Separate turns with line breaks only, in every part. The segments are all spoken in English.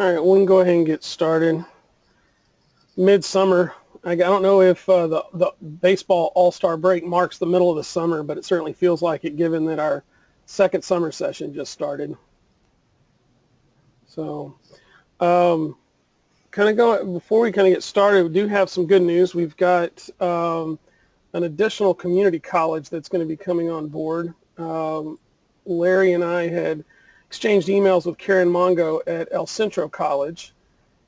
All right, we can go ahead and get started. Midsummer. I don't know if the baseball all-star break marks the middle of the summer, but it certainly feels like it given that our second summer session just started. So before we get started, we do have some good news. We've got an additional community college that's going to be coming on board. Larry and I had exchanged emails with Karen Mongo at El Centro College,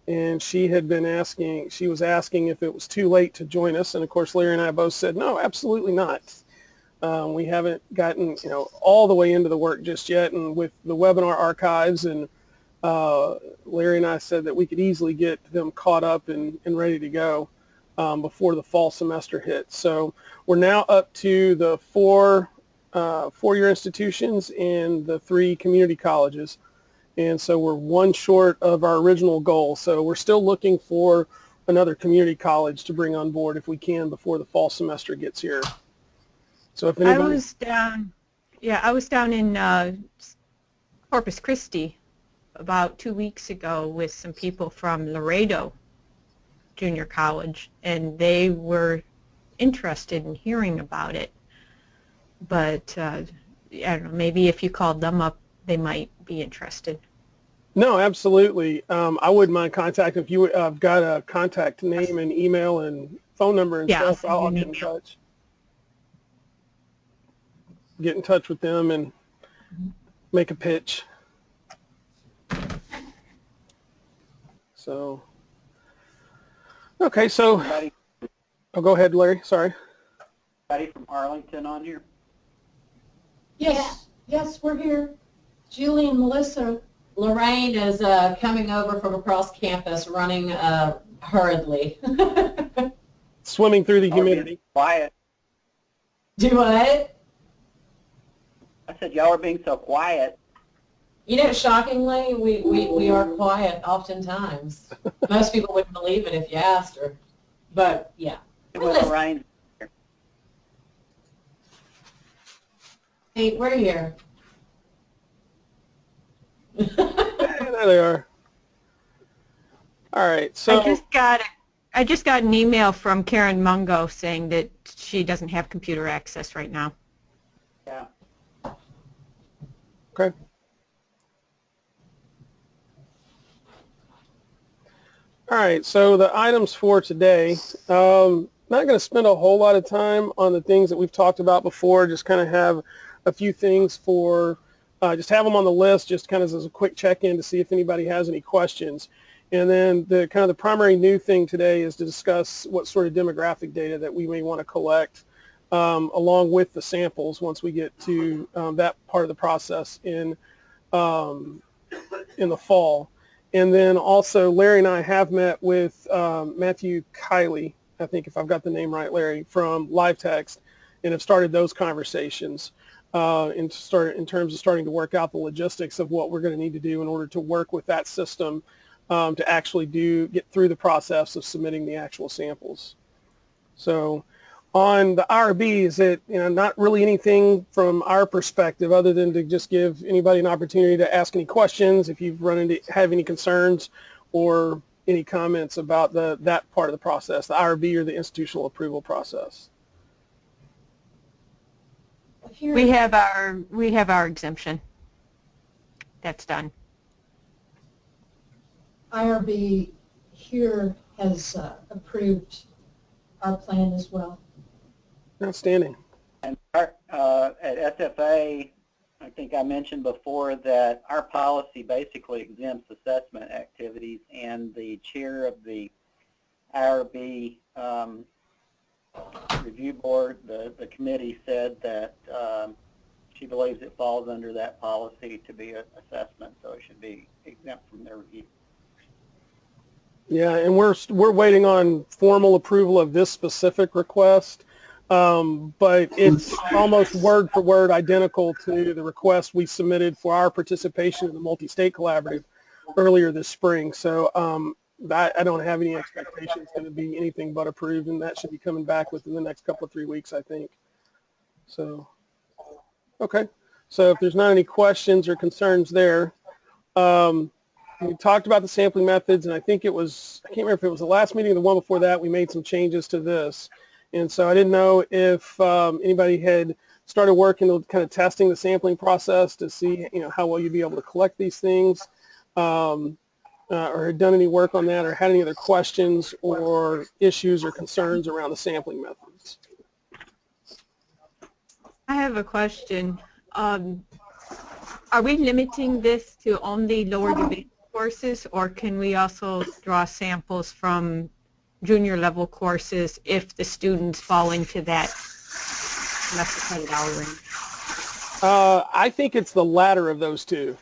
and she was asking if it was too late to join us, and of course Larry and I both said no, absolutely not. We haven't gotten all the way into the work just yet, and with the webinar archives, and Larry and I said that we could easily get them caught up and ready to go before the fall semester hits. So we're now up to the four-year institutions and the 3 community colleges, and so we're one short of our original goal. So we're still looking for another community college to bring on board if we can before the fall semester gets here. So if anybody...
I was down in Corpus Christi about 2 weeks ago with some people from Laredo Junior College, and they were interested in hearing about it. But I don't know, maybe if you called them up, they might be interested.
No, absolutely. I wouldn't mind contacting. If you have got a contact name and email and phone number and stuff, I'll get in touch. Get in touch with them and make a pitch. So, okay, so, go ahead, Larry, sorry.
Anybody from Arlington on here?
Yes, we're here. Julie and Melissa.
Lorraine is coming over from across campus, running hurriedly.
Swimming through the humidity.
Quiet.
Do what?
I said y'all are being so quiet.
You know, shockingly, we are quiet oftentimes. Most people wouldn't believe it if you asked her. But, yeah.
Lorraine.
Hey, we're here.
Yeah, there they are. All right, so
I just got an email from Karen Mungo saying that she doesn't have computer access right now.
Yeah.
Okay. All right, so the items for today, not going to spend a whole lot of time on the things that we've talked about before, just kind of have a few things for, just have them on the list, just kind of as a quick check-in to see if anybody has any questions. And then the primary new thing today is to discuss what sort of demographic data that we may want to collect along with the samples once we get to that part of the process in the fall. And then also Larry and I have met with Matthew Kiley, I think if I've got the name right, Larry, from LiveText, and have started those conversations in terms of starting to work out the logistics of what we're going to need to do in order to work with that system to actually get through the process of submitting the actual samples. So on the IRB, is it not really anything from our perspective other than to just give anybody an opportunity to ask any questions if you've have any concerns or any comments about that part of the process, the IRB or the institutional approval process.
We have our exemption. That's done.
IRB here has approved our plan as well.
Outstanding.
And at SFA, I think I mentioned before that our policy basically exempts assessment activities, and the chair of the IRB review board, the committee, said that she believes it falls under that policy to be an assessment, so it should be exempt from their review.
Yeah, and we're waiting on formal approval of this specific request, but it's almost word for word identical to the request we submitted for our participation in the multi-state collaborative earlier this spring. So I don't have any expectation it's going to be anything but approved, and that should be coming back within the next couple of 3 weeks, I think. So, okay. So if there's not any questions or concerns there, we talked about the sampling methods, and I think it was, I can't remember if it was the last meeting or the one before that, we made some changes to this. And so I didn't know if anybody had started working on kind of testing the sampling process to see, how well you'd be able to collect these things, or had done any work on that, or had any other questions or issues or concerns around the sampling methods.
I have a question. Are we limiting this to only lower division courses, or can we also draw samples from junior level courses if the students fall into that semester credit hour range?
I think it's the latter of those two.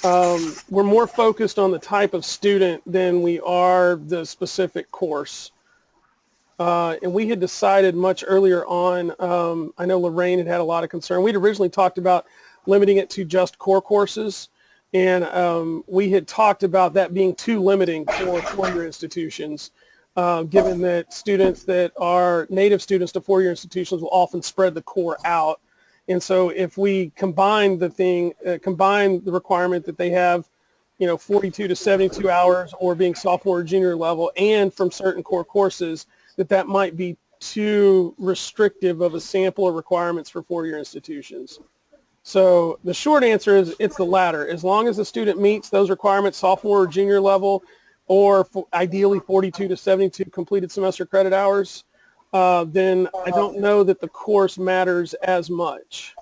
We're more focused on the type of student than we are the specific course. And we had decided much earlier on, I know Lorraine had a lot of concern. We'd originally talked about limiting it to just core courses, and we had talked about that being too limiting for four-year institutions, given that students that are native students to four-year institutions will often spread the core out. And so if we combine combine the requirement that they have, 42 to 72 hours or being sophomore or junior level and from certain core courses, that might be too restrictive of a sample of requirements for four-year institutions. So the short answer is it's the latter. As long as the student meets those requirements, sophomore or junior level, or ideally 42 to 72 completed semester credit hours, then I don't know that the course matters as much.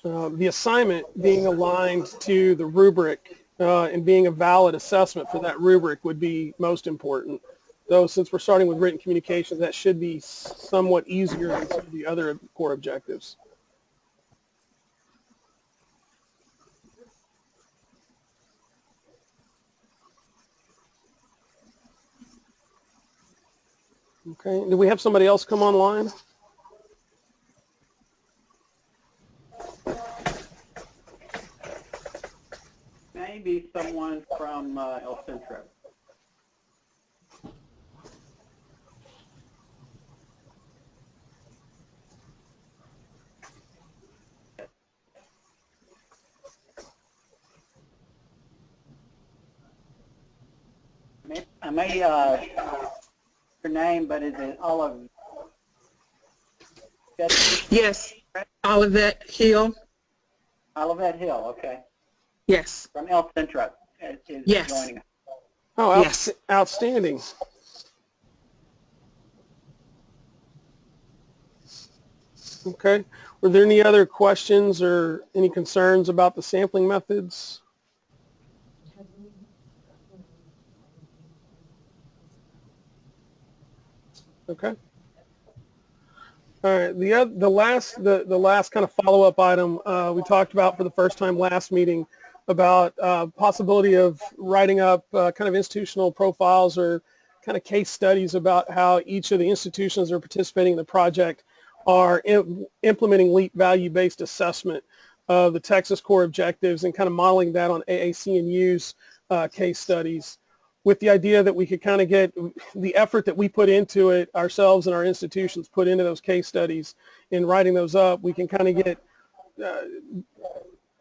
The assignment being aligned to the rubric and being a valid assessment for that rubric would be most important. Though since we're starting with written communication, that should be somewhat easier than some of the other core objectives. Okay, do we have somebody else come online?
Maybe someone from El Centro. I may your name, but is it Olive?
Yes, Olivette Hill.
Olivette Hill, okay.
Yes.
From El Centro is
Yes.
joining us.
Oh,
Yes.
Outstanding. Okay. Were there any other questions or any concerns about the sampling methods? Okay. All right. The last kind of follow-up item we talked about for the first time last meeting about possibility of writing up kind of institutional profiles or kind of case studies about how each of the institutions that are participating in the project are implementing LEAP value-based assessment of the Texas core objectives and kind of modeling that on AAC&U's case studies, with the idea that we could kind of get the effort that we put into it ourselves and our institutions put into those case studies in writing those up, we can kind of get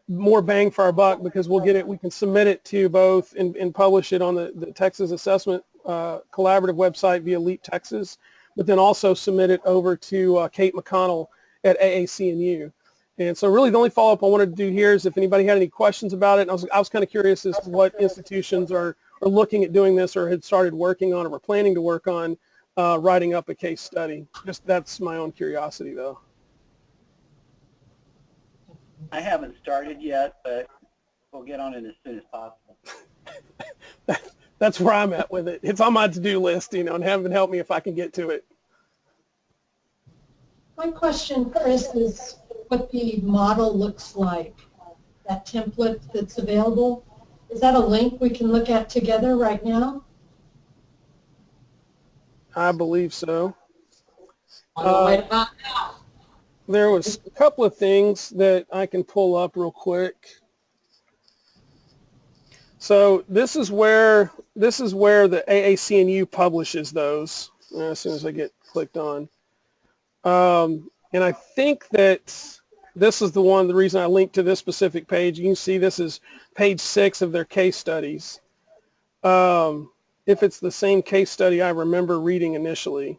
more bang for our buck, because we'll get it, we can submit it to both and publish it on the Texas Assessment Collaborative website via LEAP Texas, but then also submit it over to Kate McConnell at AAC&U. And so really the only follow-up I wanted to do here is if anybody had any questions about it. And I was kind of curious as to what institutions are looking at doing this or had started working on or were planning to work on writing up a case study. Just that's my own curiosity, though.
I haven't started yet, but we'll get on it as soon as possible.
That's where I'm at with it. It's on my to-do list, and heaven help me if I can get to it.
My question, Chris, is what the model looks like, that template that's available. Is that a link we can look at together right now?
I believe so.
Now.
There was a couple of things that I can pull up real quick. So this is where the AAC&U publishes those as soon as I get clicked on. And I think that this is the one, the reason I linked to this specific page. You can see this is page 6 of their case studies. If it's the same case study I remember reading initially.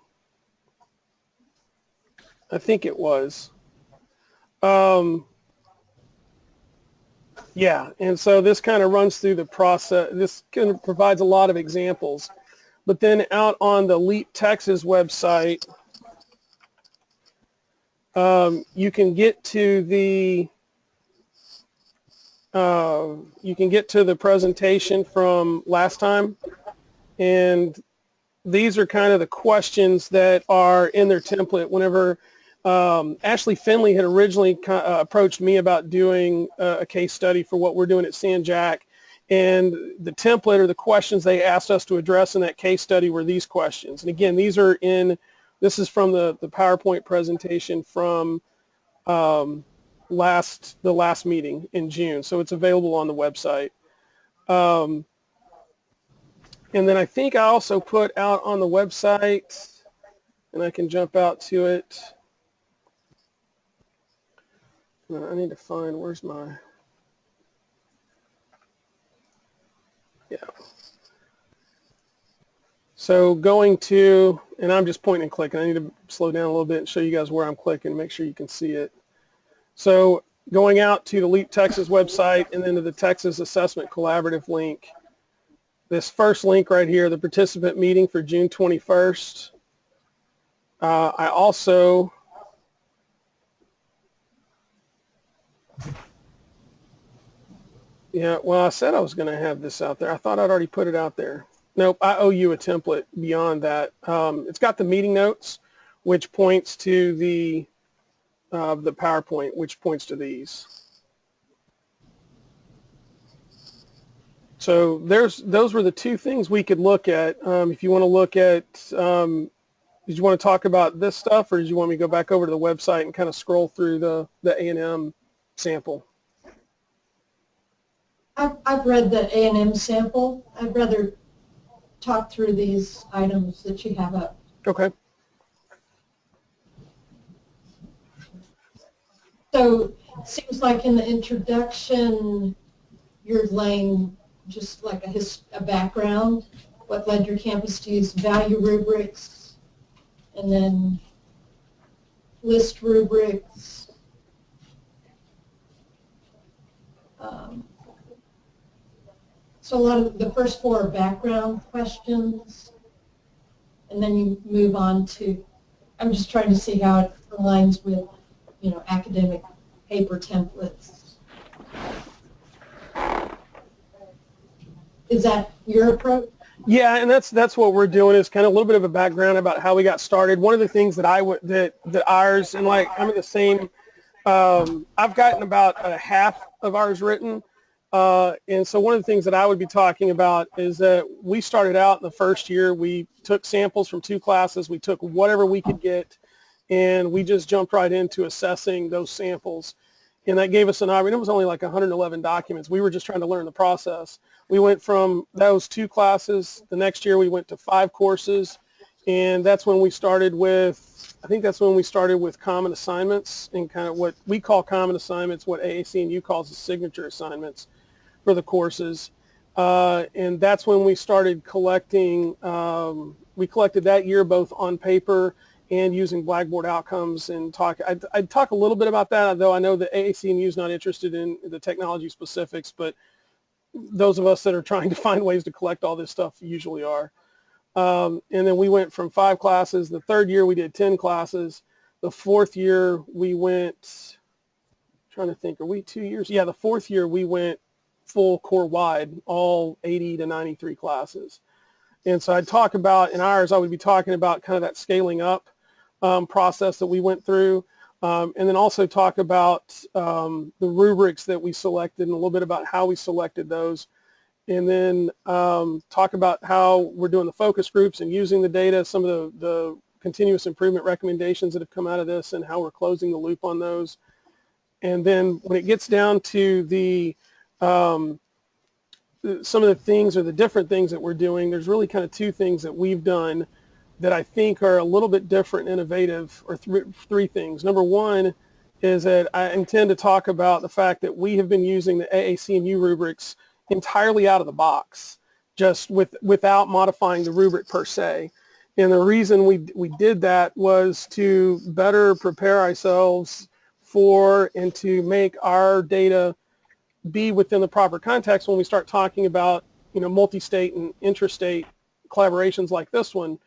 I think it was. Yeah, and so this kind of runs through the process. This kind of provides a lot of examples. But then out on the LEAP Texas website, you can get to the presentation from last time, and these are kind of the questions that are in their template. Whenever Ashley Finley had originally approached me about doing a case study for what we're doing at San Jac, and the template or the questions they asked us to address in that case study were these questions. And again, these are this is from the PowerPoint presentation from the last meeting in June, so it's available on the website. And then I think I also put out on the website, and I can jump out to it. I need to find, where's my, yeah. So going to, and I'm just pointing and clicking. I need to slow down a little bit and show you guys where I'm clicking, make sure you can see it. So going out to the LEAP Texas website and then to the Texas Assessment Collaborative link. This first link right here, the participant meeting for June 21st. I also well, I said I was going to have this out there. I thought I'd already put it out there. Nope, I owe you a template beyond that. It's got the meeting notes, which points to the PowerPoint, which points to these. So those were the two things we could look at. If you want to look at, did you want to talk about this stuff, or did you want me to go back over to the website and kind of scroll through the A&M sample?
I've read the A&M sample. I'd rather talk through these items that you have up.
Okay.
So it seems like in the introduction, you're laying just like a background, what led your campus to use value rubrics, and then list rubrics. So a lot of the first 4 are background questions, and then you move on to, I'm just trying to see how it aligns with, academic paper templates. Is that your approach? Yeah,
and that's what we're doing, is kind of a little bit of a background about how we got started. One of the things that that ours, and like I'm in the same, I've gotten about a half of ours written, and so one of the things that I would be talking about is that we started out in the first year, we took samples from 2 classes, we took whatever we could get, and we just jumped right into assessing those samples. And that gave us an opportunity. It was only like 111 documents. We were just trying to learn the process. We went from those 2 classes. The next year we went to 5 courses. And that's when we started with, I think that's when we started with common assignments, and kind of what we call common assignments, what AAC&U calls the signature assignments for the courses. And that's when we started collecting, we collected that year both on paper and using Blackboard outcomes, and I'd talk a little bit about that, though I know that AAC&U is not interested in the technology specifics, but those of us that are trying to find ways to collect all this stuff usually are. And then we went from 5 classes. The 3rd year we did 10 classes. The 4th year we went, I'm trying to think, are we 2 years? Yeah, the 4th year we went full core wide, all 80 to 93 classes. And so I'd talk about, in ours, I would be talking about kind of that scaling up process that we went through, and then also talk about the rubrics that we selected and a little bit about how we selected those, and then talk about how we're doing the focus groups and using the data, some of the continuous improvement recommendations that have come out of this, and how we're closing the loop on those. And then when it gets down to the some of the things or the different things that we're doing, there's really kind of 2 things that we've done that I think are a little bit different and innovative, or 3 things. Number one is that I intend to talk about the fact that we have been using the AAC&U rubrics entirely out of the box, just without modifying the rubric per se. And the reason we did that was to better prepare ourselves for and to make our data be within the proper context when we start talking about, you know, multi-state and intrastate collaborations like this one.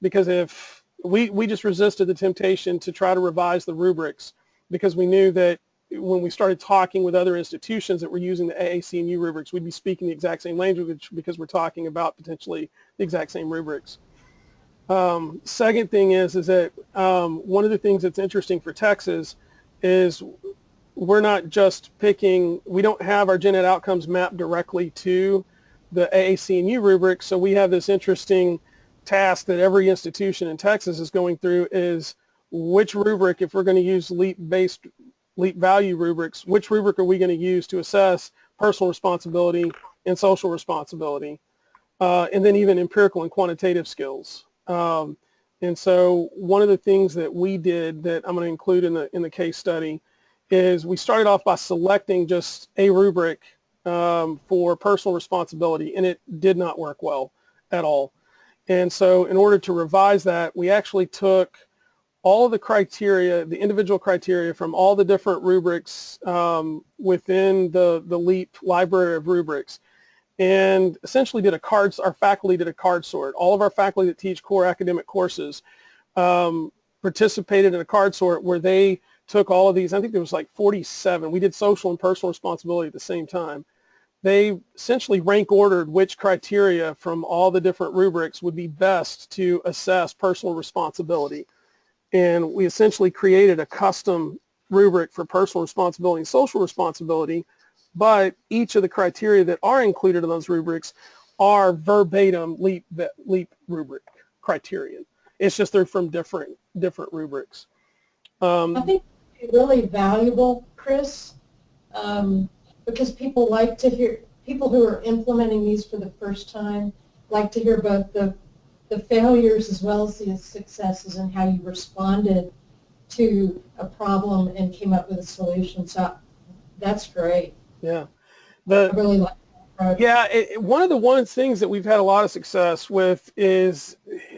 Because if we just resisted the temptation to try to revise the rubrics, because we knew that when we started talking with other institutions that were using the AAC&U rubrics, we'd be speaking the exact same language because we're talking about potentially the exact same rubrics. Second thing is that one of the things that's interesting for Texas is we're not just picking, we don't have our gen ed outcomes mapped directly to the AAC&U rubric, so we have this interesting task that every institution in Texas is going through is which rubric, if we're going to use leap value rubrics, which rubric are we going to use to assess personal responsibility and social responsibility, and then even empirical and quantitative skills. And so one of the things that we did that I'm going to include in the case study is we started off by selecting just a rubric for personal responsibility, and it did not work well at all. And so in order to revise that, we actually took all of the criteria, the individual criteria from all the different rubrics within the LEAP library of rubrics, and essentially did our faculty did a card sort. All of our faculty that teach core academic courses participated in a card sort where they took all of these, I think there was like 47. We did social and personal responsibility at the same time. They essentially rank ordered which criteria from all the different rubrics would be best to assess personal responsibility. And we essentially created a custom rubric for personal responsibility and social responsibility, but each of the criteria that are included in those rubrics are verbatim LEAP rubric criterion. It's just they're from different rubrics.
I think it's really valuable, Chris, because people like to hear, people who are implementing these for the first time like to hear both the failures as well as the successes and how you responded to a problem and came up with a solution. So that's great.
Yeah.
I really like that.
Yeah, one of the things that we've had a lot of success with is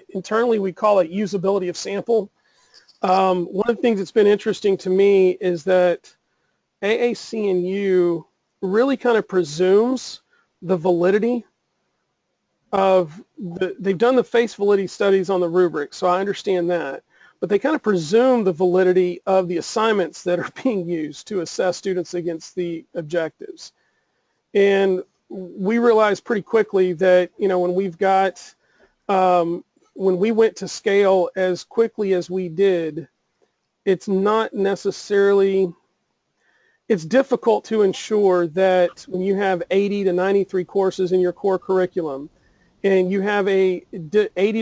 internally we call it usability of sample. One of the things that's been interesting to me is that AAC&U really kind of presumes the validity of they've done the face validity studies on the rubric, so I understand that, but they kind of presume the validity of the assignments that are being used to assess students against the objectives. And we realized pretty quickly that, you know, when we went to scale as quickly as we did, it's not necessarily, it's difficult to ensure that when you have 80 to 93 courses in your core curriculum and you have 80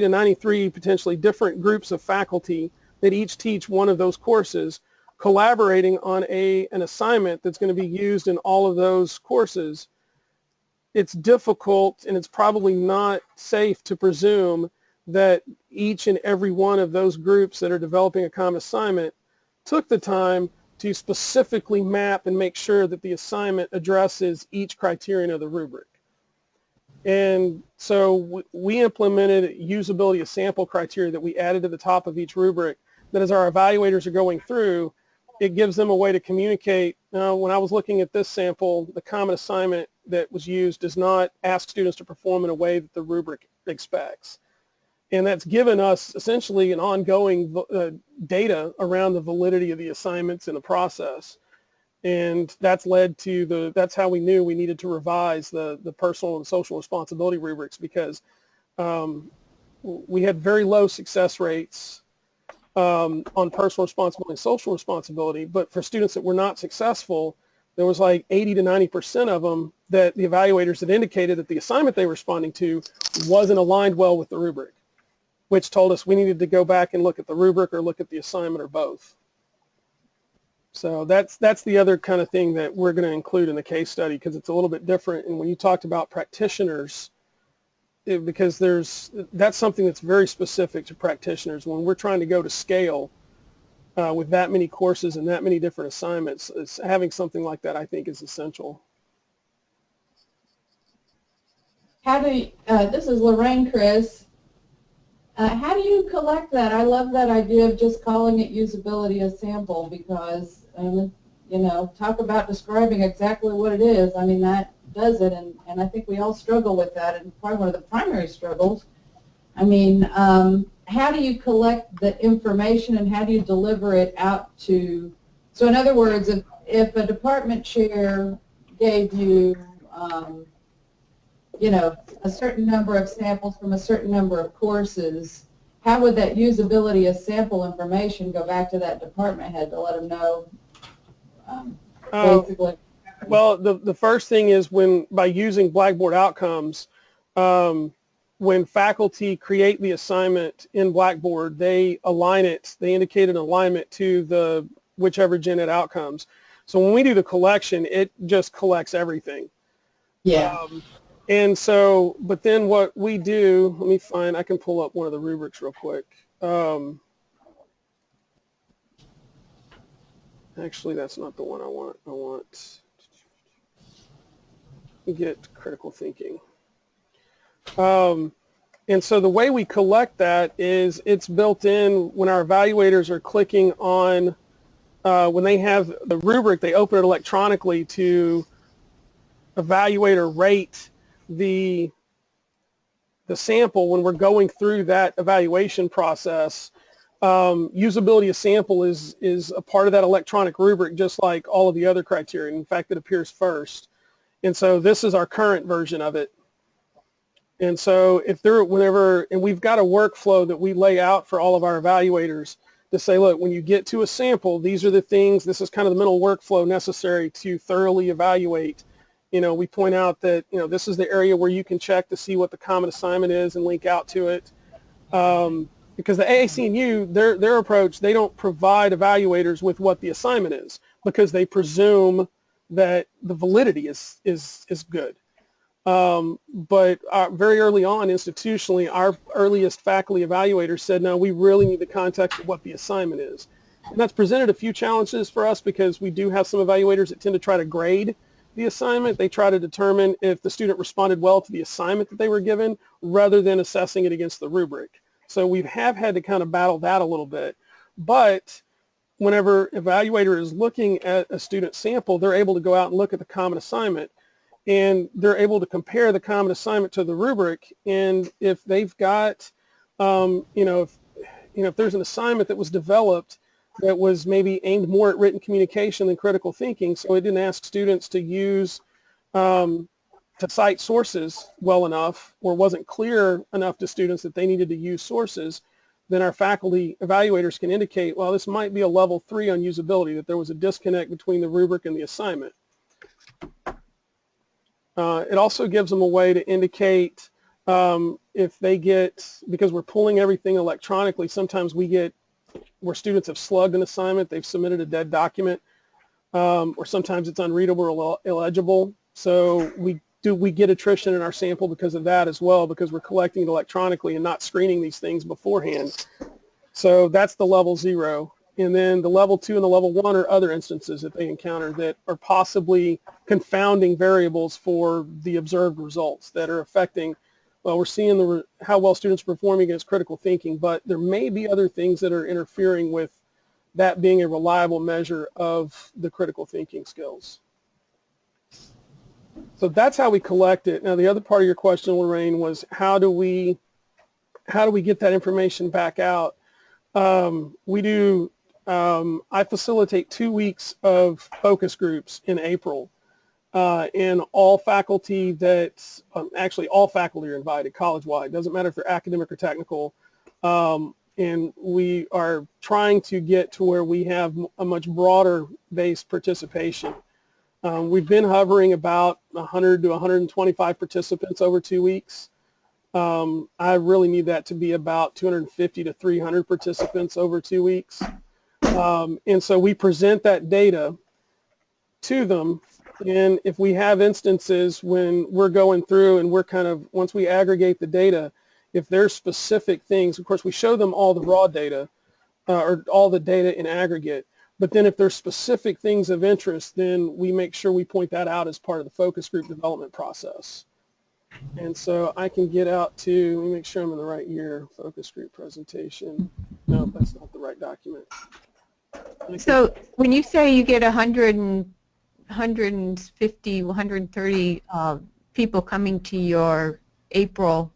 to 93 potentially different groups of faculty that each teach one of those courses, collaborating on an assignment that's going to be used in all of those courses, it's difficult and it's probably not safe to presume that each and every one of those groups that are developing a common assignment took the time to specifically map and make sure that the assignment addresses each criterion of the rubric. And so we implemented usability of sample criteria that we added to the top of each rubric that as our evaluators are going through, it gives them a way to communicate. When I was looking at this sample, the common assignment that was used does not ask students to perform in a way that the rubric expects. And that's given us essentially an ongoing data around the validity of the assignments in the process. And that's led to that's how we knew we needed to revise the personal and social responsibility rubrics, because we had very low success rates on personal responsibility and social responsibility, but for students that were not successful, there was like 80 to 90% of them that the evaluators had indicated that the assignment they were responding to wasn't aligned well with the rubric, which told us we needed to go back and look at the rubric or look at the assignment or both. So that's the other kind of thing that we're going to include in the case study, because it's a little bit different. And when you talked about practitioners, because that's something that's very specific to practitioners. When we're trying to go to scale, with that many courses and that many different assignments. Having something like that, I think, is essential.
How do you, this is Lorraine, Chris. How do you collect that? I love that idea of just calling it usability of sample because, you know, talk about describing exactly what it is. I mean, that does it, and I think we all struggle with that, and probably one of the primary struggles. I mean, how do you collect the information and how do you deliver it out to, so in other words, if a department chair gave you, you know, a certain number of samples from a certain number of courses, how would that usability of sample information go back to that department head to let them know, basically?
Well, the first thing is by using Blackboard outcomes, when faculty create the assignment in Blackboard, they align it, they indicate an alignment to the whichever gen ed outcomes. So when we do the collection, it just collects everything.
Yeah.
And so, but then what we do, let me find, I can pull up one of the rubrics real quick. Actually, that's not the one I want. I want to get critical thinking. And so the way we collect that is it's built in when our evaluators are clicking on, when they have the rubric, they open it electronically to evaluate or rate the sample. When we're going through that evaluation process, usability of sample is a part of that electronic rubric, just like all of the other criteria. In fact, it appears first. And so this is our current version of it. And so if they're, whenever, and we've got a workflow that we lay out for all of our evaluators to say, look, when you get to a sample, these are the things, this is kind of the mental workflow necessary to thoroughly evaluate. You know, we point out that, you know, this is the area where you can check to see what the common assignment is and link out to it. Because the AAC&U, their approach, they don't provide evaluators with what the assignment is because they presume that the validity is good. But very early on, institutionally, our earliest faculty evaluators said, no, we really need the context of what the assignment is. And that's presented a few challenges for us because we do have some evaluators that tend to try to grade the assignment. They try to determine if the student responded well to the assignment that they were given rather than assessing it against the rubric. So we have had to kind of battle that a little bit. But whenever evaluator is looking at a student sample, they're able to go out and look at the common assignment. And they're able to compare the common assignment to the rubric. And if they've got, if there's an assignment that was developed that was maybe aimed more at written communication than critical thinking, so it didn't ask students to use, to cite sources well enough, or wasn't clear enough to students that they needed to use sources, then our faculty evaluators can indicate, well, this might be a level 3 on usability, that there was a disconnect between the rubric and the assignment. It also gives them a way to indicate if they get, because we're pulling everything electronically, sometimes we get where students have slugged an assignment, they've submitted a dead document, or sometimes it's unreadable or illegible. So we get attrition in our sample because of that as well, because we're collecting it electronically and not screening these things beforehand. So that's the level 0. And then the level 2 and the level 1 are other instances that they encounter that are possibly confounding variables for the observed results that are affecting, well, we're seeing how well students are performing against critical thinking, but there may be other things that are interfering with that being a reliable measure of the critical thinking skills. So that's how we collect it. Now, the other part of your question, Lorraine, was how do we get that information back out? I facilitate 2 weeks of focus groups in April, and all faculty actually all faculty are invited college-wide. Doesn't matter if they're academic or technical, and we are trying to get to where we have a much broader based participation. We've been hovering about 100 to 125 participants over 2 weeks. I really need that to be about 250 to 300 participants over 2 weeks. And so we present that data to them, and if we have instances when we're going through and we're kind of, once we aggregate the data, if there's specific things, of course we show them all the raw data, or all the data in aggregate. But then if there's specific things of interest, then we make sure we point that out as part of the focus group development process. And so I can get out to, let me make sure I'm in the right year, focus group presentation. No, that's not the right document.
So when you say you get 150, 130 people coming to your April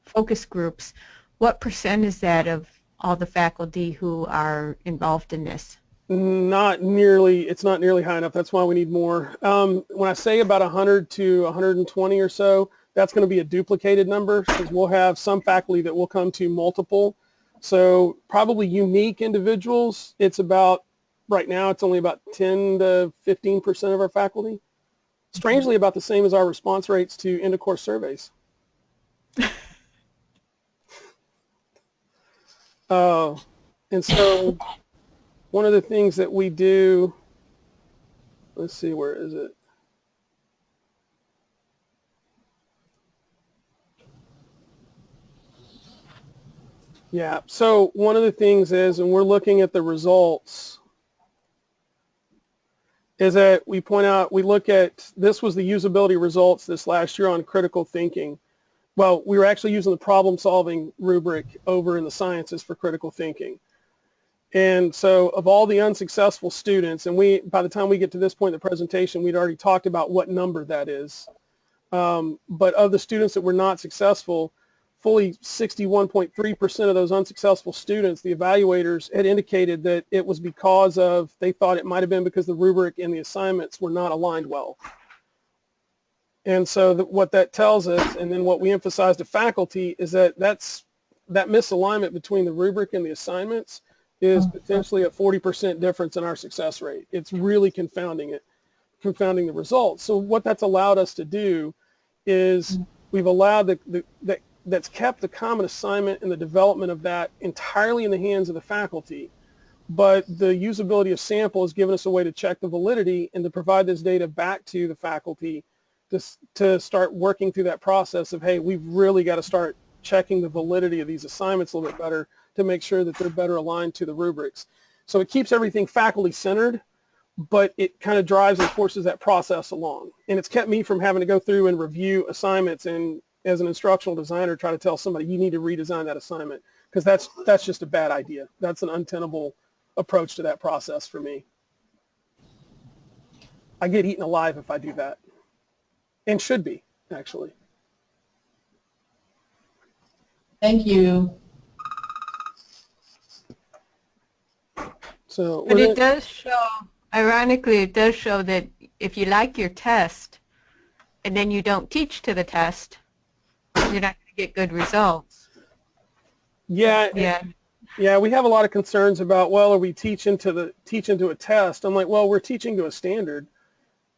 focus groups, what percent is that of all the faculty who are involved in this?
Not nearly, it's not nearly high enough. That's why we need more. When I say about 100 to 120 or so, that's going to be a duplicated number because we'll have some faculty that will come to multiple. So probably unique individuals, it's about, right now it's only about 10 to 15% of our faculty. Strangely about the same as our response rates to end of course surveys. And so one of the things that we do, let's see, where is it? Yeah, so one of the things is, and we're looking at the results, is that we point out, we look at, this was the usability results this last year on critical thinking. Well, we were actually using the problem-solving rubric over in the sciences for critical thinking. And so of all the unsuccessful students, and by the time we get to this point in the presentation, we'd already talked about what number that is. But of the students that were not successful, fully 61.3% of those unsuccessful students, the evaluators had indicated that it was because of, they thought it might have been because the rubric and the assignments were not aligned well. And so what that tells us, and then what we emphasize to faculty, is that that misalignment between the rubric and the assignments is potentially a 40% difference in our success rate. It's really confounding the results. So what that's allowed us to do is we've allowed that's kept the common assignment and the development of that entirely in the hands of the faculty, but the usability of sample has given us a way to check the validity and to provide this data back to the faculty to start working through that process of, hey, we've really got to start checking the validity of these assignments a little bit better to make sure that they're better aligned to the rubrics. So it keeps everything faculty centered, but it kind of drives and forces that process along. And it's kept me from having to go through and review assignments and as an instructional designer try to tell somebody you need to redesign that assignment, because that's just a bad idea. That's an untenable approach to that process for me. I get eaten alive if I do that, and should be, actually.
Thank you.
So,
but it does show, ironically, it does show that if you like your test and then you don't teach to the test, you're not going to get good results.
Yeah, we have a lot of concerns about, well, are we teaching to a test? I'm like, well, we're teaching to a standard.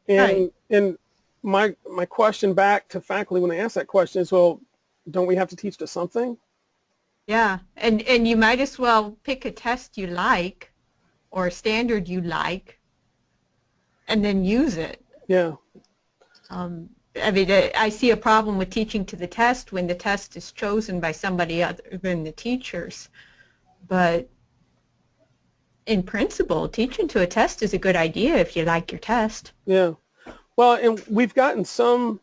And right. And my question back to faculty when they ask that question is, well, don't we have to teach to something?
Yeah, and you might as well pick a test you like or a standard you like and then use it.
Yeah.
I mean, I see a problem with teaching to the test when the test is chosen by somebody other than the teachers. But in principle, teaching to a test is a good idea if you like your test.
Yeah. Well, and we've gotten some,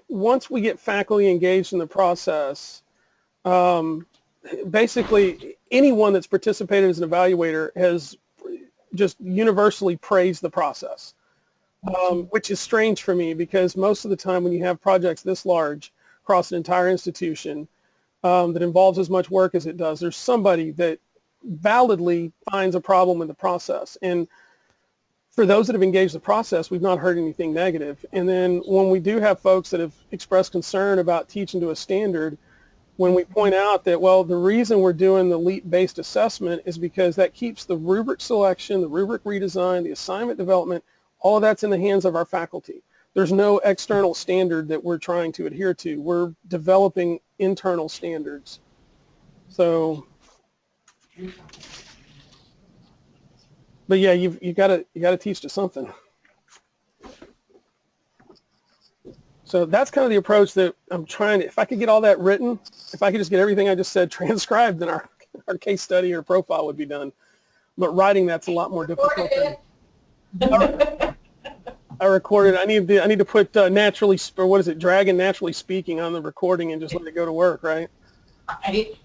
once we get faculty engaged in the process, basically anyone that's participated as an evaluator has just universally praised the process. Which is strange for me because most of the time when you have projects this large across an entire institution that involves as much work as it does, there's somebody that validly finds a problem in the process. And for those that have engaged the process, we've not heard anything negative. And then when we do have folks that have expressed concern about teaching to a standard, when we point out that, well, the reason we're doing the LEAP-based assessment is because that keeps the rubric selection, the rubric redesign, the assignment development, all of that's in the hands of our faculty. There's no external standard that we're trying to adhere to. We're developing internal standards. So, but yeah, you got to teach to something. So that's kind of the approach that I'm trying to, if I could get all that written, if I could just get everything I just said transcribed in our our case study or profile would be done. But writing, that's a lot more difficult. I recorded. I need to put naturally, or what is it, Dragon Naturally Speaking on the recording and just let it go to work, right?
Right.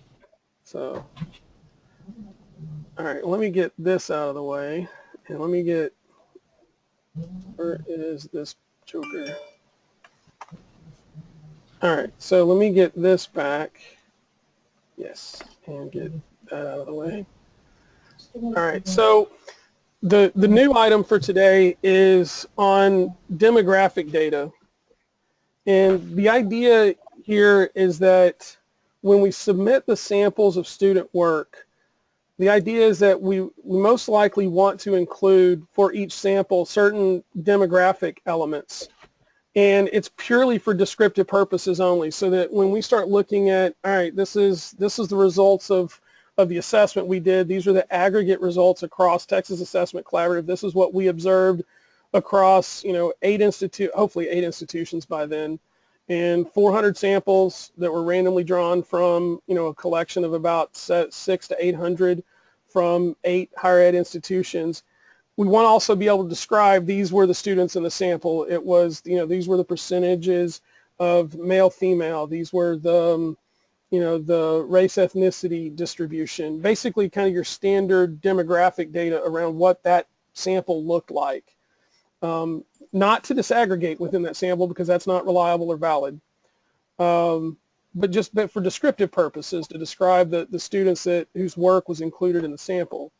So, all right, let me get this out of the way, and let me get, where is this joker? All right, so let me get this back. Yes, and get that out of the way. All right, so the new item for today is on demographic data. And the idea here is that when we submit the samples of student work, the idea is that we most likely want to include for each sample certain demographic elements. And it's purely for descriptive purposes only, so that when we start looking at, all right, this is the results of the assessment we did. These are the aggregate results across Texas Assessment Collaborative. This is what we observed across, hopefully 8 institutions by then, and 400 samples that were randomly drawn from, a collection of about 600 to 800 from 8 higher ed institutions. We want to also be able to describe these were the students in the sample. It was, these were the percentages of male, female. These were the, the race ethnicity distribution. Basically kind of your standard demographic data around what that sample looked like. Not to disaggregate within that sample because that's not reliable or valid. But for descriptive purposes to describe the students whose work was included in the sample.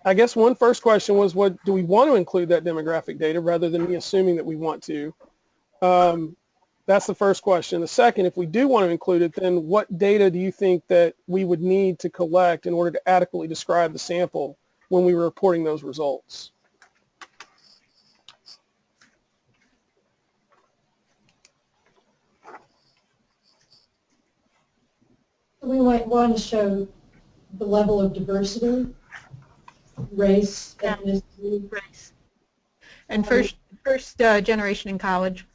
I guess one first question was, what do we want to include that demographic data rather than me assuming that we want to? That's the first question. The second, if we do want to include it, then what data do you think that we would need to collect in order to adequately describe the sample when we were reporting those results?
We might want to show the level of diversity, race, ethnicity.
Race. And first generation in college.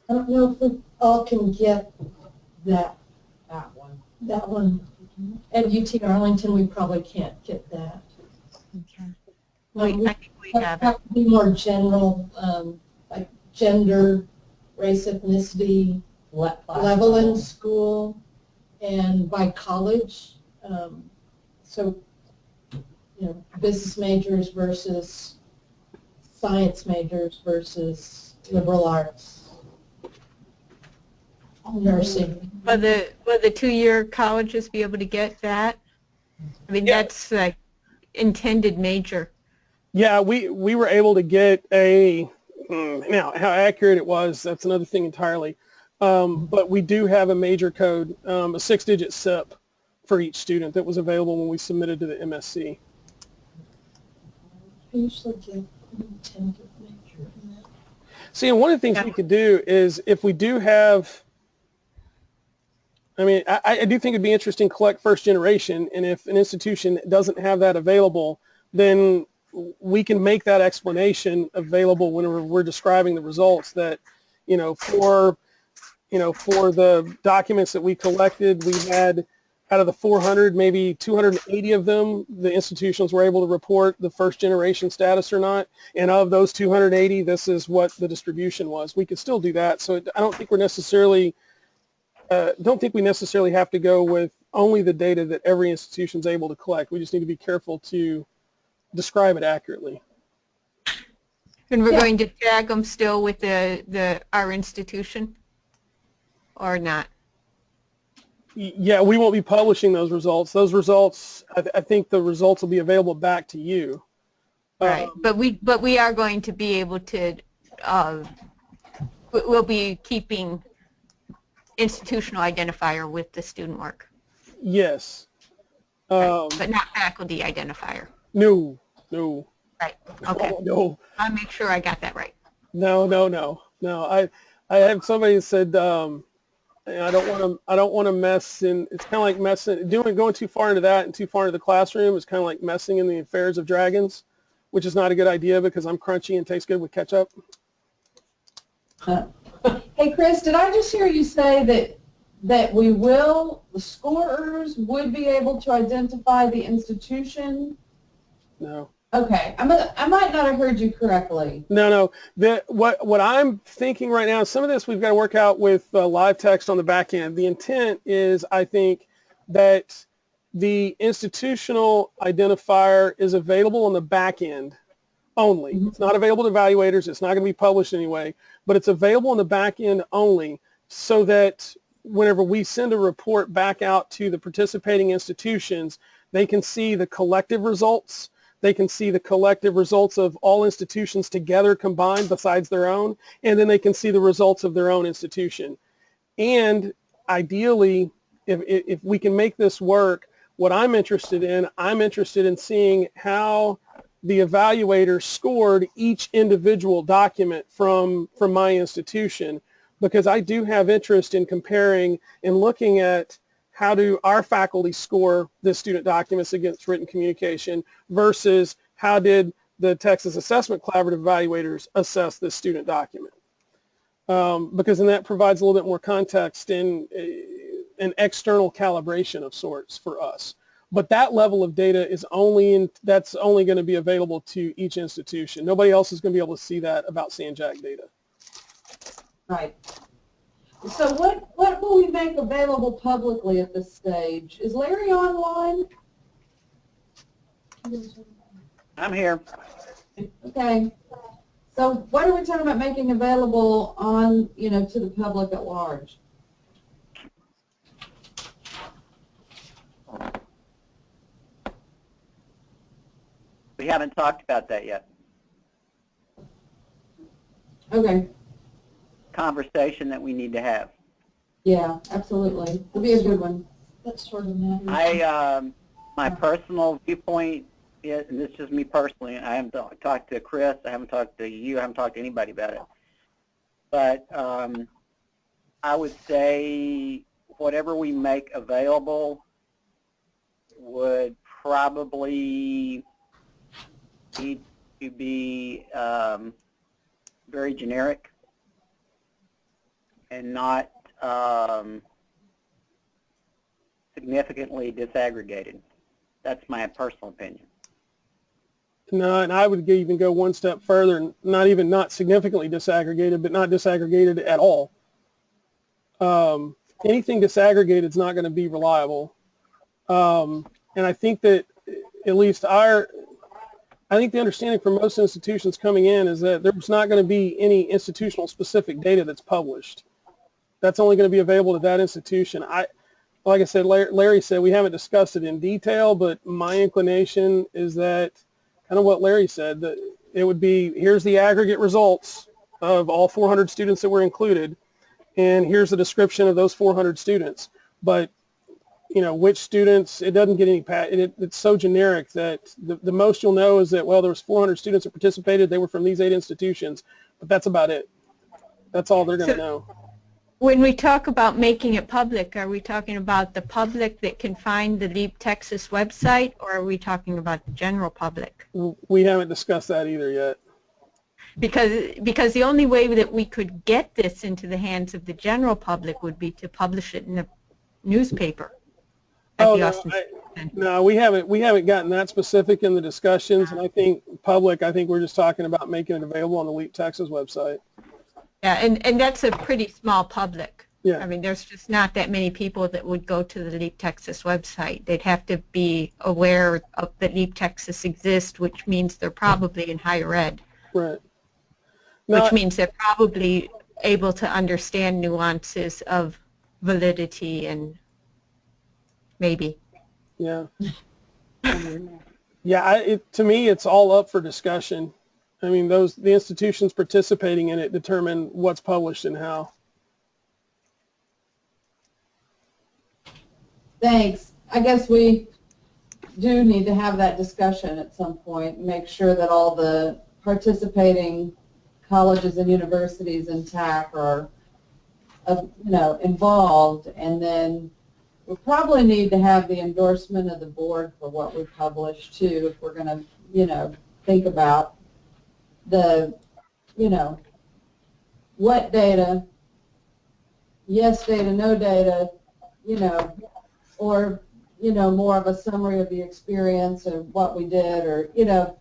I don't know if we all can get that
one.
That one. At UT Arlington, we probably can't get that.
Okay. I think we have it.
That would be more general, like gender, race, ethnicity, level in school, and by college. So, business majors versus science majors versus liberal arts, nursing.
Will the 2-year colleges be able to get that? I mean,
Yeah.
That's the intended major.
Yeah, we were able to get now how accurate it was, that's another thing entirely. But we do have a major code, a 6-digit SIP for each student that was available when we submitted to the MSC.
I usually get intended major in that.
See, and one of the things we could do is if we do have, I do think it'd be interesting to collect first generation, and if an institution doesn't have that available, then we can make that explanation available whenever we're describing the results that, for the documents that we collected, we had out of the 400, maybe 280 of them, the institutions were able to report the first generation status or not. And of those 280, this is what the distribution was. We could still do that. So I don't think we necessarily have to go with only the data that every institution is able to collect. We just need to be careful to describe it accurately.
And we're going to tag them still with our institution or not?
Yeah, we won't be publishing those results. Those results, I think the results will be available back to you.
Right, but we are going to be able to, we'll be keeping institutional identifier with the student work.
Yes.
Right, but not faculty identifier.
No.
Right, okay.
Oh, no.
I'll make sure I got that right.
No. I have somebody that said, I don't want to mess in. It's kind of like going too far into that and too far into the classroom is kind of like messing in the affairs of dragons, which is not a good idea because I'm crunchy and tastes good with ketchup.
Hey, Chris, did I just hear you say that
that the scorers would be able to identify the institution?
No.
Okay, I might not have heard you correctly.
No. What I'm thinking right now, some of this we've got to work out with live text on the back end. The intent is, I think, that the institutional identifier is available on the back end only. It's not available to evaluators. It's not going to be published anyway, but it's available on the back end only so that whenever we send a report back out to the participating institutions, they can see the collective results. They can see the collective results of all institutions together combined besides their own, and then they can see the results of their own institution. And ideally, if we can make this work, what I'm interested in seeing how the evaluator scored each individual document from my institution, because I do have interest in comparing and looking at how do our faculty score the student documents against written communication versus how did the Texas Assessment Collaborative evaluators assess this student document. Because then that provides a little bit more context in an external calibration of sorts for us. But that level of data is that's only going to be available to each institution. Nobody else is going to be able to see that about Sanjac data.
Right. So what will we make available publicly at this stage? Is Larry online?
I'm here.
Okay. So what are we talking about making available on, to the public at large?
We haven't talked about that yet.
Okay.
Conversation that we need to have.
Yeah, absolutely. It'll be a good one.
That sort of matters.
My personal viewpoint is, and this is just me personally, I haven't talked to Chris, I haven't talked to you, I haven't talked to anybody about it. But I would say whatever we make available would probably need to be very generic and not significantly disaggregated. That's my personal opinion.
No, and I would even go one step further, not significantly disaggregated, but not disaggregated at all. Anything disaggregated is not going to be reliable. And I think that at least I think the understanding for most institutions coming in is that there's not going to be any institutional specific data that's published. That's only going to be available to that institution. Like I said, Larry said, we haven't discussed it in detail, but my inclination is that kind of what Larry said, that it would be, here's the aggregate results of all 400 students that were included, and here's the description of those 400 students. But which students, it doesn't get any, it's so generic that the most you'll know is that, well, there was 400 students that participated, they were from these 8 institutions, but that's about it. That's all they're going to know.
When we talk about making it public, are we talking about the public that can find the Leap Texas website, or are we talking about the general public?
We haven't discussed that either yet.
Because the only way that we could get this into the hands of the general public would be to publish it in a newspaper.
No, we haven't gotten that specific in the discussions, and I think we're just talking about making it available on the Leap Texas website.
Yeah, and that's a pretty small public.
Yeah.
I mean, there's just not that many people that would go to the Leap Texas website. They'd have to be aware of that Leap Texas exists, which means they're probably in higher ed.
Right.
Which means they're probably able to understand nuances of validity and maybe.
Yeah. Yeah, to me, it's all up for discussion. I mean, the institutions participating in it determine what's published and how.
Thanks. I guess we do need to have that discussion at some point, make sure that all the participating colleges and universities in TAC are, involved, and then we probably need to have the endorsement of the board for what we publish too, if we're going to, think about the, what data yes data, no data, you know, or, you know, more of a summary of the experience or what we did, or, you know,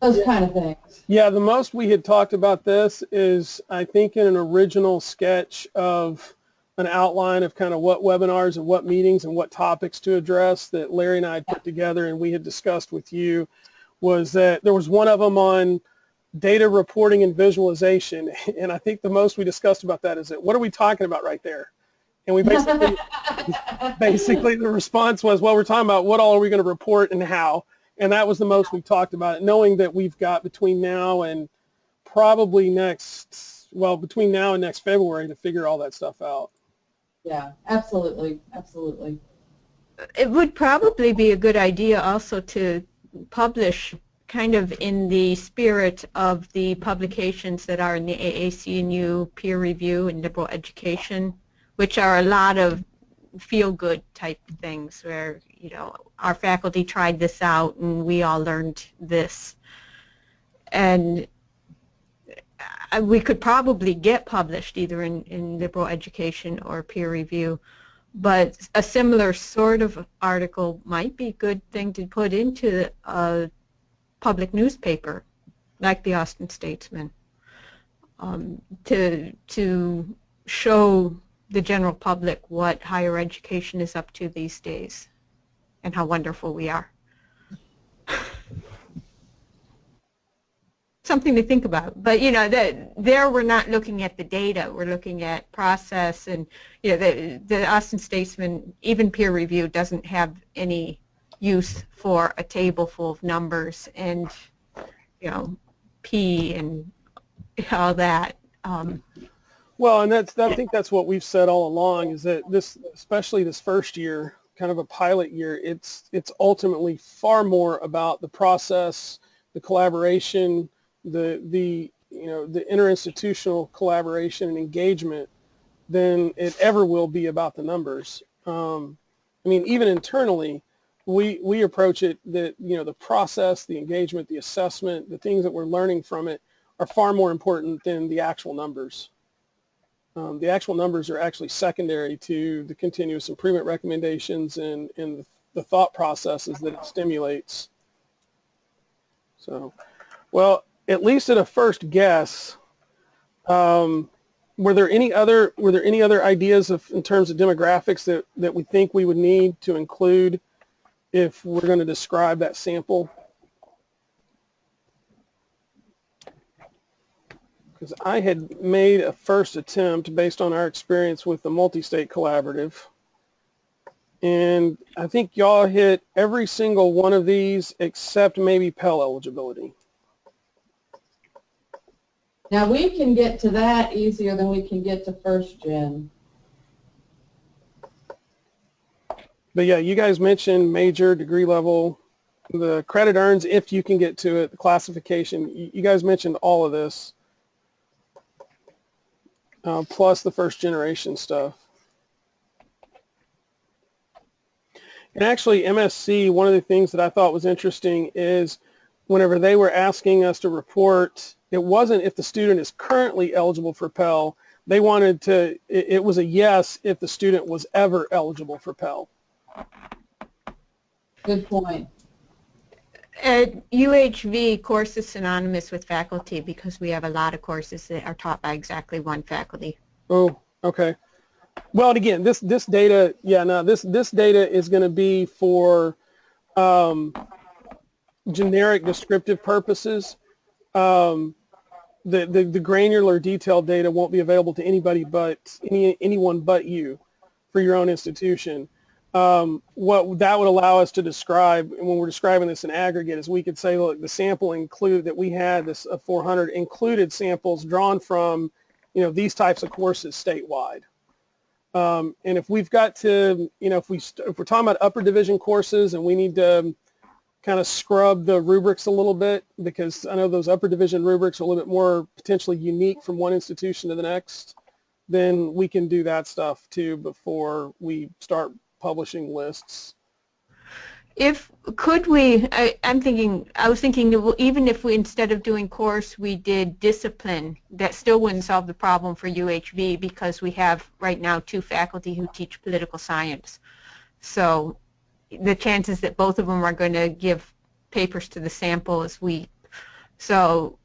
those kind of things.
Yeah, the most we had talked about this is, I think, in an original sketch of an outline of kind of what webinars and what meetings and what topics to address that Larry and I had put together and we had discussed with you, was that there was one of them on data reporting and visualization. And I think the most we discussed about that is that, what are we talking about right there? And we basically the response was, well, we're talking about what all are we going to report and how. And that was the most we talked about it, knowing that we've got between now and probably between now and next February to figure all that stuff out.
Yeah, absolutely, absolutely.
It would probably be a good idea also to publish kind of in the spirit of the publications that are in the AAC&U peer review and liberal education, which are a lot of feel-good type things where, you know, our faculty tried this out and we all learned this. And we could probably get published either in liberal education or peer review, but a similar sort of article might be a good thing to put into a public newspaper like the Austin Statesman, to show the general public what higher education is up to these days and how wonderful we are. Something to think about. But, you know, there we're not looking at the data. We're looking at process, and, you know, the Austin Statesman, even peer review, doesn't have any use for a table full of numbers and, you know, P and all that.
Well, and I think that's what we've said all along, is that this, especially this first year, kind of a pilot year, it's ultimately far more about the process, the collaboration, the you know, the interinstitutional collaboration and engagement than it ever will be about the numbers. I mean, even internally, we approach it that, you know, the process, the engagement, the assessment, the things that we're learning from it are far more important than the actual numbers. The actual numbers are actually secondary to the continuous improvement recommendations and the thought processes that it stimulates. So, well, at least at a first guess, were there any other ideas in terms of demographics that we think we would need to include if we're going to describe that sample? Because I had made a first attempt based on our experience with the multi-state collaborative, and I think y'all hit every single one of these except maybe Pell eligibility.
Now we can get to that easier than we can get to first gen.
But yeah, you guys mentioned major, degree level, the credit earns if you can get to it, the classification. You guys mentioned all of this. Plus the first generation stuff. And actually MSC, one of the things that I thought was interesting is whenever they were asking us to report, it wasn't if the student is currently eligible for Pell. They wanted to, it was a yes if the student was ever eligible for Pell.
Good point.
At UHV, course is synonymous with faculty because we have a lot of courses that are taught by exactly one faculty.
Oh, okay. Well, and again, this data, yeah, no, this data is going to be for generic descriptive purposes. The granular detailed data won't be available to anybody but anyone but you for your own institution. What that would allow us to describe, and when we're describing this in aggregate, is we could say, look, the sample that we had, this 400, included samples drawn from, you know, these types of courses statewide. And if we've got to, you know, if we're talking about upper division courses and we need to kind of scrub the rubrics a little bit, because I know those upper division rubrics are a little bit more potentially unique from one institution to the next, then we can do that stuff too before we start publishing lists.
I was thinking that even if we, instead of doing course, we did discipline, that still wouldn't solve the problem for UHB because we have right now 2 faculty who teach political science. So the chances that both of them are going to give papers to the sample is weak. So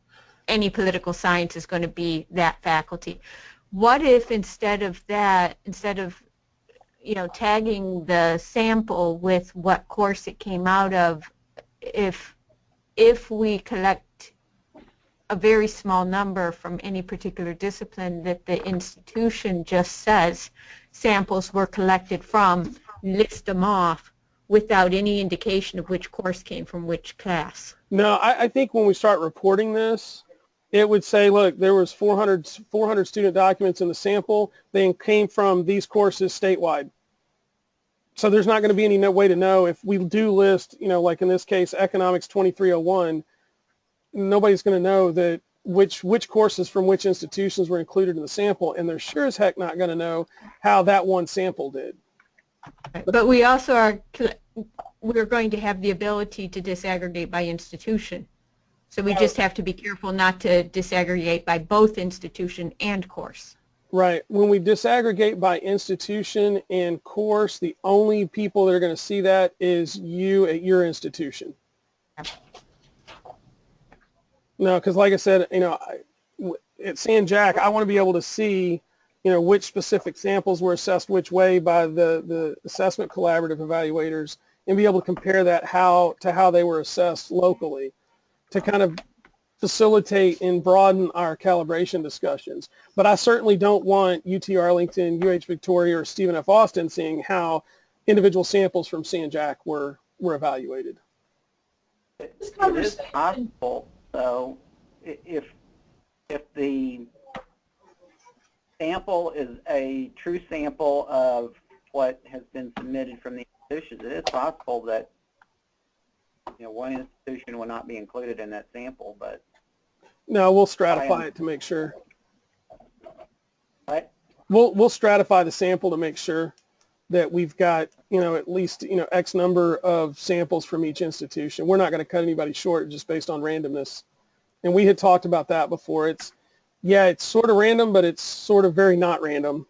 any political science is going to be that faculty. What if instead of that, instead of tagging the sample with what course it came out of, if we collect a very small number from any particular discipline, that the institution just says samples were collected from, list them off without any indication of which course came from which class?
No, I think when we start reporting this, it would say, look, there was 400 student documents in the sample. They came from these courses statewide. So there's not going to be any way to know if we do list, like in this case, Economics 2301, nobody's going to know that which courses from which institutions were included in the sample, and they're sure as heck not going to know how that one sample did.
But we're going to have the ability to disaggregate by institution. So we just have to be careful not to disaggregate by both institution and course.
Right. When we disaggregate by institution and course, the only people that are going to see that is you at your institution. No, because like I said, at San Jack, I want to be able to see, which specific samples were assessed which way by the assessment collaborative evaluators, and be able to compare that to how they were assessed locally, to kind of facilitate and broaden our calibration discussions. But I certainly don't want UT Arlington, UH Victoria, or Stephen F. Austin seeing how individual samples from San Jack were evaluated.
It is possible, so if the sample is a true sample of what has been submitted from the institutions, it is possible that one institution will not be included in that sample, but
no, we'll stratify it to make sure.
What?
We'll stratify the sample to make sure that we've got at least X number of samples from each institution. We're not going to cut anybody short just based on randomness, and we had talked about that before. It's sort of random, but it's sort of very not random.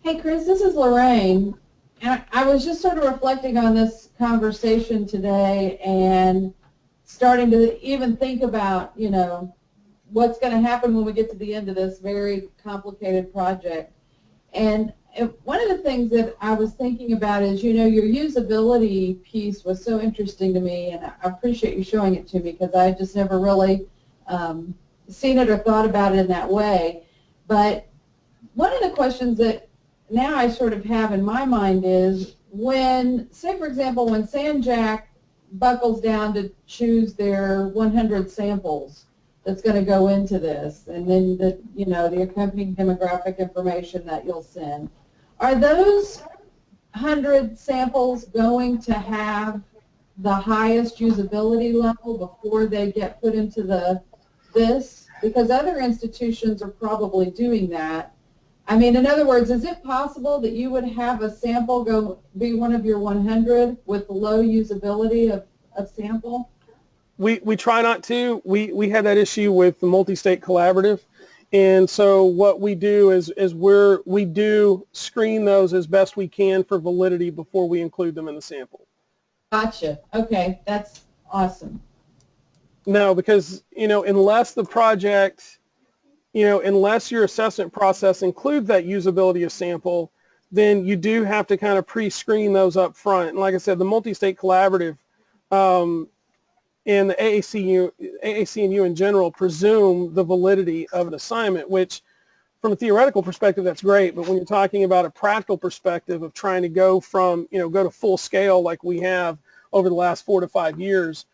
Hey Chris, this is Lorraine. I was just sort of reflecting on this conversation today and starting to even think about, what's going to happen when we get to the end of this very complicated project. And one of the things that I was thinking about is, your usability piece was so interesting to me, and I appreciate you showing it to me because I just never really seen it or thought about it in that way. But one of the questions that now I sort of have in my mind is when, say for example, when San Jack buckles down to choose their 100 samples that's going to go into this, and then the accompanying demographic information that you'll send, are those 100 samples going to have the highest usability level before they get put into this? Because other institutions are probably doing that. I mean, in other words, is it possible that you would have a sample be one of your 100 with low usability of sample?
We try not to. We had that issue with the multi-state collaborative, and so what we do is we do screen those as best we can for validity before we include them in the sample.
Gotcha. Okay, that's awesome.
No, because unless the project, unless your assessment process includes that usability of sample, then you do have to kind of pre-screen those up front. And like I said, the multi-state collaborative and the AAC&U in general presume the validity of an assignment, which from a theoretical perspective, that's great. But when you're talking about a practical perspective of trying to go from, go to full scale like we have over the last 4 to 5 years,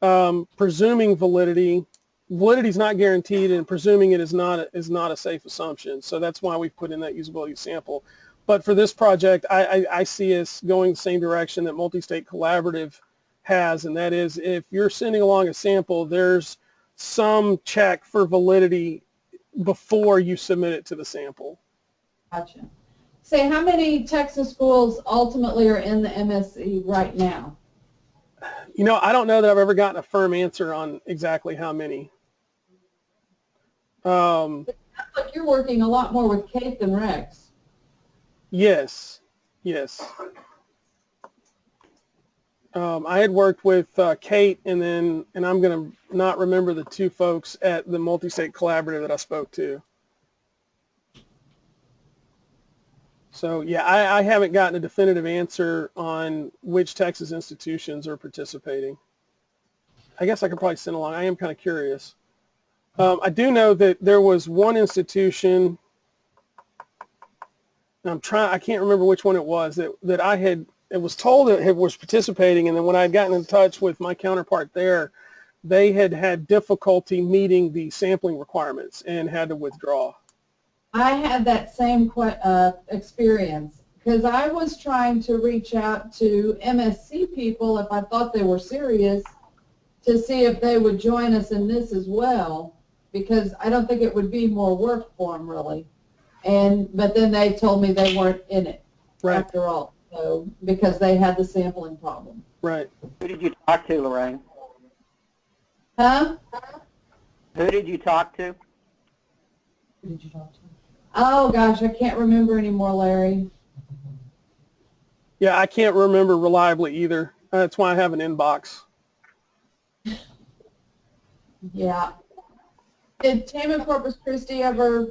presuming validity is not guaranteed, and presuming it is not a safe assumption. So that's why we've put in that usability sample. But for this project, I see us going the same direction that multi-state collaborative has, and that is if you're sending along a sample, there's some check for validity before you submit it to the sample.
Gotcha. say, how many Texas schools ultimately are in the MSE right now?
You know, I don't know that I've ever gotten a firm answer on exactly how many.
But you're working a lot more with Kate than Rex.
Yes, yes. I had worked with Kate, and I'm going to not remember the two folks at the multi-state collaborative that I spoke to. So yeah, I haven't gotten a definitive answer on which Texas institutions are participating. I guess I could probably send along. I am kind of curious. I do know that there was one institution, and I can't remember which one it was, that it was told that it was participating, and then when I had gotten in touch with my counterpart there, they had difficulty meeting the sampling requirements and had to withdraw.
I had that same experience because I was trying to reach out to MSC people if I thought they were serious to see if they would join us in this as well, because I don't think it would be more work for them really. But then they told me they weren't in it after all, so because they had the sampling problem.
Right.
Who did you talk to, Lorraine?
Huh?
Who did you talk to?
Who did you talk to? Oh gosh, I can't remember anymore, Larry.
Yeah, I can't remember reliably either. That's why I have an inbox.
Yeah. Did Tam and Corpus Christi ever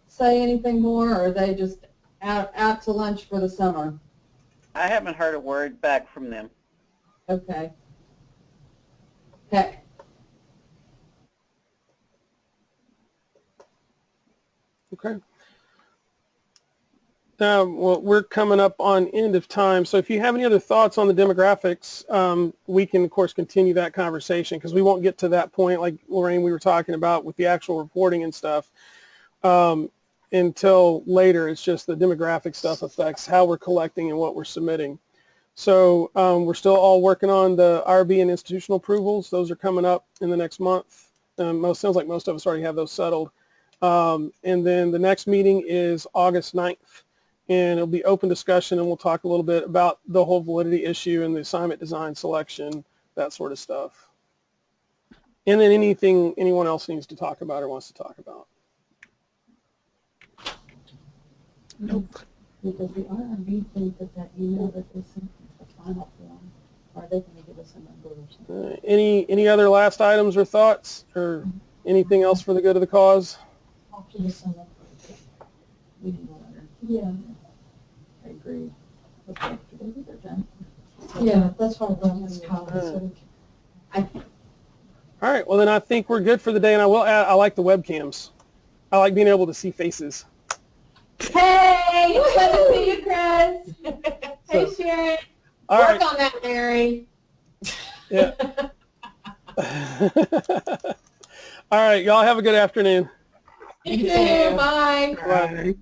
say anything more, or are they just out to lunch for the summer?
I haven't heard a word back from them.
Okay. Okay.
Okay. Well, we're coming up on end of time, so if you have any other thoughts on the demographics, we can, of course, continue that conversation, because we won't get to that point, like Lorraine, we were talking about with the actual reporting and stuff, until later. It's just the demographic stuff affects how we're collecting and what we're submitting. So we're still all working on the RB and institutional approvals. Those are coming up in the next month. Sounds like most of us already have those settled. And then the next meeting is August 9th. And it'll be open discussion, and we'll talk a little bit about the whole validity issue and the assignment design selection, that sort of stuff. And then anything anyone else needs to talk about or wants to talk about.
Nope.
Does the RRB think that email that they sent the final form, or are they going to give us a number or something?
Any other last items or thoughts, or anything else for the good of the cause?
After the summer. We need a letter. Yeah. I agree. Okay. They're done.
Yeah, that's why I brought this copy. So
All right. Well, then I think we're good for the day, and I will add, I like the webcams. I like being able to see faces.
Hey, good to see you, Chris. Hey, Sharon.
All
work
right.
on that, Mary.
Yeah. All right. Y'all have a good afternoon.
You too. Bye.
Bye.